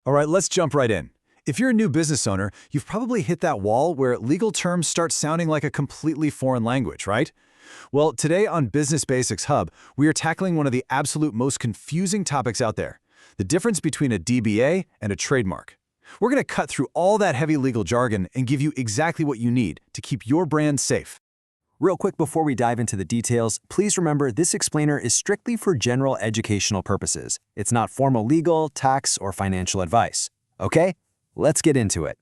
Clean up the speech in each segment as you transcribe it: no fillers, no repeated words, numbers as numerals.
All right, let's jump right in. If you're a new business owner, you've probably hit that wall where legal terms start sounding like a completely foreign language, right? Well, today on Business Basics Hub, we are tackling one of the absolute most confusing topics out there, the difference between a DBA and a trademark. We're going to cut through all that heavy legal jargon and give you exactly what you need to keep your brand safe. Real quick before we dive into the details, please remember this explainer is strictly for general educational purposes. It's not formal legal, tax, or financial advice. Okay? Let's get into it.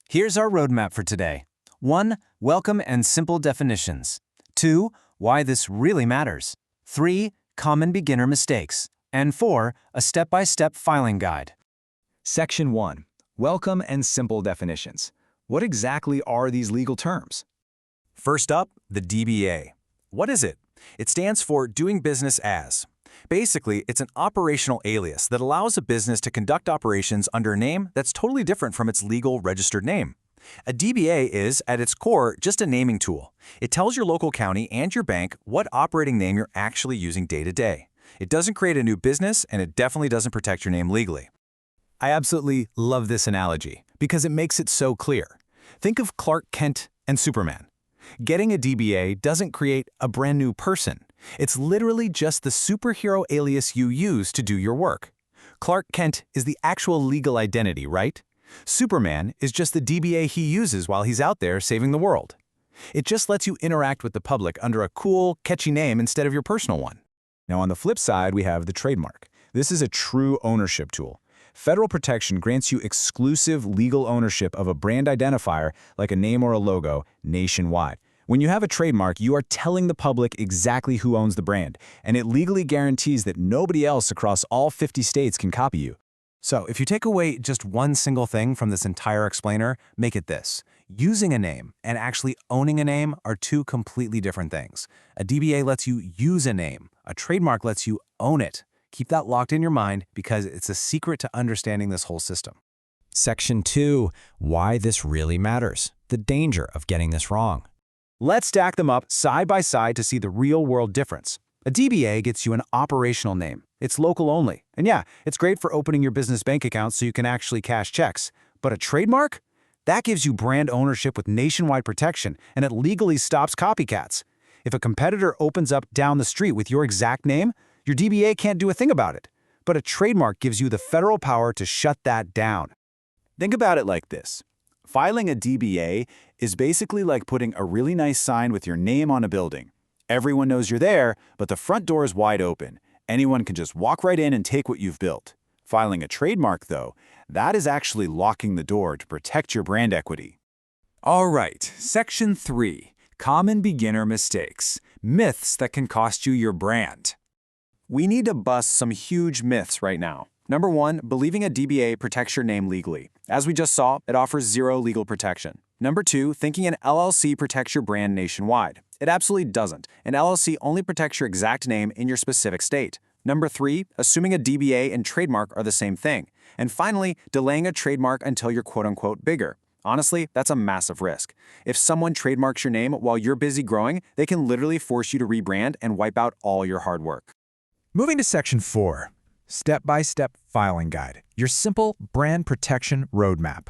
Here's our roadmap for today. 1. Welcome and simple definitions. 2. Why this really matters. 3. Common beginner mistakes. And 4. A step-by-step filing guide. Section 1. Welcome and simple definitions. What exactly are these legal terms? First up, the DBA. What is it? It stands for Doing Business As. Basically, it's an operational alias that allows a business to conduct operations under a name that's totally different from its legal registered name. A DBA is, at its core, just a naming tool. It tells your local county and your bank what operating name you're actually using day to day. It doesn't create a new business, and it definitely doesn't protect your name legally. I absolutely love this analogy because it makes it so clear. Think of Clark Kent and Superman. Getting a DBA doesn't create a brand new person. It's literally just the superhero alias you use to do your work. Clark Kent is the actual legal identity, right? Superman is just the DBA he uses while he's out there saving the world. It just lets you interact with the public under a cool, catchy name instead of your personal one. Now on the flip side, we have the trademark. This is a true ownership tool. Federal protection grants you exclusive legal ownership of a brand identifier like a name or a logo nationwide. When you have a trademark, you are telling the public exactly who owns the brand, and it legally guarantees that nobody else across all 50 states can copy you. So if you take away just one single thing from this entire explainer, make it this. Using a name and actually owning a name are two completely different things. A DBA lets you use a name. A trademark lets you own it. Keep that locked in your mind because it's a secret to understanding this whole system. Section 2. Why this really matters. The danger of getting this wrong. Let's stack them up side by side to see the real-world difference. A DBA gets you an operational name. It's local only. And yeah, it's great for opening your business bank account so you can actually cash checks. But a trademark? That gives you brand ownership with nationwide protection, and it legally stops copycats. If a competitor opens up down the street with your exact name, your DBA can't do a thing about it. But a trademark gives you the federal power to shut that down. Think about it like this. Filing a DBA is basically like putting a really nice sign with your name on a building. Everyone knows you're there, but the front door is wide open. Anyone can just walk right in and take what you've built. Filing a trademark, though, that is actually locking the door to protect your brand equity. All right, Section 3. Common beginner mistakes. Myths that can cost you your brand. We need to bust some huge myths right now. Number 1, believing a DBA protects your name legally. As we just saw, it offers zero legal protection. Number 2, thinking an LLC protects your brand nationwide. It absolutely doesn't. An LLC only protects your exact name in your specific state. Number 3, assuming a DBA and trademark are the same thing. And finally, delaying a trademark until you're quote-unquote bigger. Honestly, that's a massive risk. If someone trademarks your name while you're busy growing, they can literally force you to rebrand and wipe out all your hard work. Moving to Section 4, Step-by-Step Filing Guide, your simple brand protection roadmap.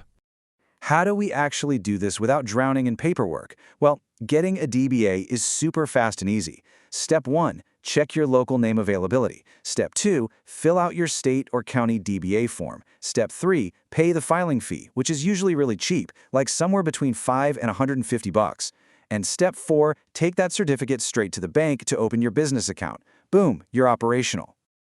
How do we actually do this without drowning in paperwork? Well, getting a DBA is super fast and easy. Step 1, check your local name availability. Step 2, fill out your state or county DBA form. Step 3, pay the filing fee, which is usually really cheap, like somewhere between $5 and $150. And Step 4, take that certificate straight to the bank to open your business account. Boom, you're operational.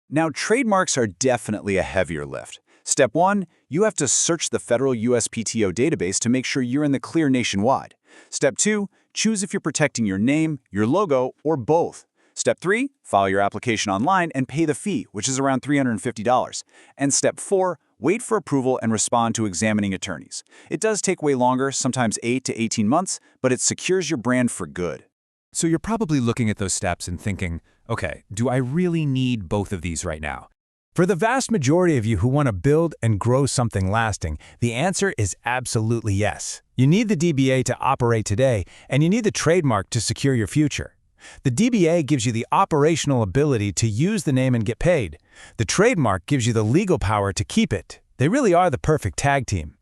Now, trademarks are definitely a heavier lift. Step 1, you have to search the federal USPTO database to make sure you're in the clear nationwide. Step 2, choose if you're protecting your name, your logo, or both. Step 3, file your application online and pay the fee, which is around $350. And Step 4, wait for approval and respond to examining attorneys. It does take way longer, sometimes 8 to 18 months, but it secures your brand for good. So you're probably looking at those steps and thinking, okay, do I really need both of these right now? For the vast majority of you who want to build and grow something lasting, the answer is absolutely yes. You need the DBA to operate today, and you need the trademark to secure your future. The DBA gives you the operational ability to use the name and get paid. The trademark gives you the legal power to keep it. They really are the perfect tag team.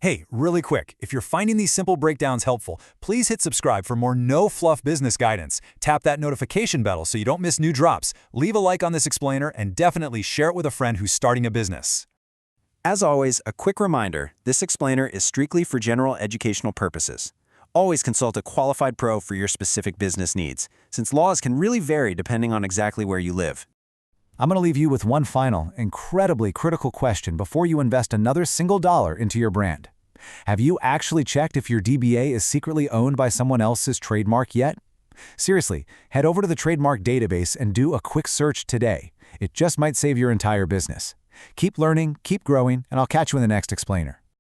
Hey, really quick, if you're finding these simple breakdowns helpful, please hit subscribe for more no-fluff business guidance. Tap that notification bell so you don't miss new drops. Leave a like on this explainer and definitely share it with a friend who's starting a business. As always, a quick reminder, this explainer is strictly for general educational purposes. Always consult a qualified pro for your specific business needs, since laws can really vary depending on exactly where you live. I'm going to leave you with one final, incredibly critical question before you invest another single dollar into your brand. Have you actually checked if your DBA is secretly owned by someone else's trademark yet? Seriously, head over to the trademark database and do a quick search today. It just might save your entire business. Keep learning, keep growing, and I'll catch you in the next explainer.